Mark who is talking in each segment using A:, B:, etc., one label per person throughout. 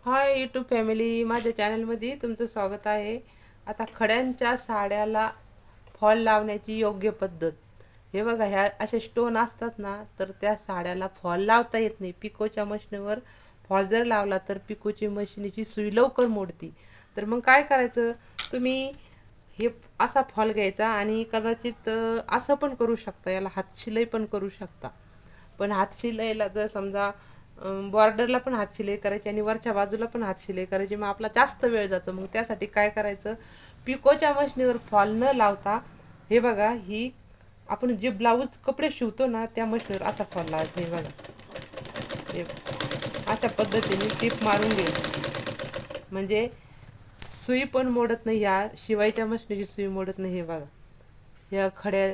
A: Hi YouTube family, माझ्या चॅनलमध्ये तुमचं स्वागत आहे. आता खड्यांच्या साड्याला फॉल लावण्याची योग्य पद्धत हे बघा. ह्या असे स्टोन असतात ना, तर त्या साड्याला फॉल लावता येत नाही. पिकोच्या मशीनवर फॉल जर लावला तर पिकोची मशीनची सुई लवकर मोडती. तर मग काय करायचं, तुम्ही हे असा फॉल घ्यायचा आणि कदाचित असं पण करू शकता, याला हातशिलाई पण करू शकता. पण हातशिलाईला जर समजा बॉर्डरला पण हातशिलाई करायची आणि वरच्या बाजूला पण हातशिलाई करायची, मग आपला जास्त वेळ जातो. मग त्यासाठी काय करायचं, पिकोच्या मशनीवर फॉल न लावता हे बघा, ही आपण जे ब्लाऊज कपडे शिवतो ना त्या मशनीवर असा फॉल लावायचा. हे बघा, हे अशा पद्धतीने टीप मारून घ्यायची, म्हणजे सुई पण मोडत नाही. या शिवायच्या मशनीची सुई मोडत नाही. हे बघा, या खड्या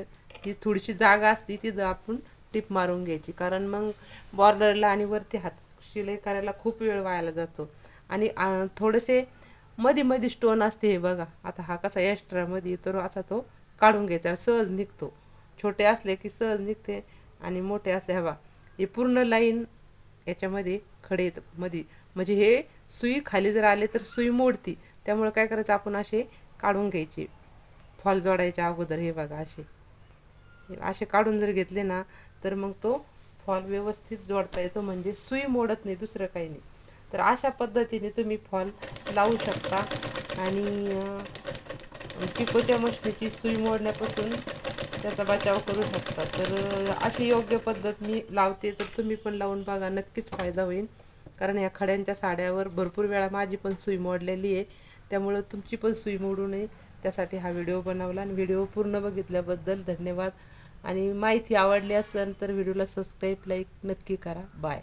A: ही थोडीशी जागा असते ती आपण टीप मारून घ्यायची, कारण मग बॉर्डरला आणि वरती हात शिलाई करायला खूप वेळ वायाला जातो. आणि थोडेसे मध्ये मध्ये स्टोन असते. हे बघा, आता हा कसा एक्स्ट्रामध्ये तर असा तो काढून घ्यायचा, सहज निघतो. छोटे असले की सहज निघते आणि मोठे असले हवा हे पूर्ण लाईन याच्यामध्ये खडे मध्ये, म्हणजे हे सुई खाली जर आले तर सुई मोडती. त्यामुळे काय करायचं, आपण असे काढून घ्यायचे फॉल जोडायच्या अगोदर. हे बघा, असे काढून जर घेतले ना, तर मग तो फॉल व्यवस्थित जोडता येतो, म्हणजे सुई मोडत नाही, दुसरं काही नाही. तर अशा पद्धतीने तुम्ही फॉल लावू शकता आणि पिकोच्या मशनीची सुई मोडण्यापासून त्याचा बचाव करू शकता. तर अशी योग्य पद्धत मी लावते, तर तुम्ही पण लावून बघा, नक्कीच फायदा होईल. कारण या खड्यांच्या साड्यावर भरपूर वेळा माझी पण सुई मोडलेली आहे, त्यामुळं तुमची पण सुई मोडू नये त्यासाठी हा व्हिडिओ बनवला. आणि व्हिडिओ पूर्ण बघितल्याबद्दल धन्यवाद. आणि माहिती आवडली असेल तर व्हिडिओला सबस्क्राईब, लाईक नक्की करा. बाय.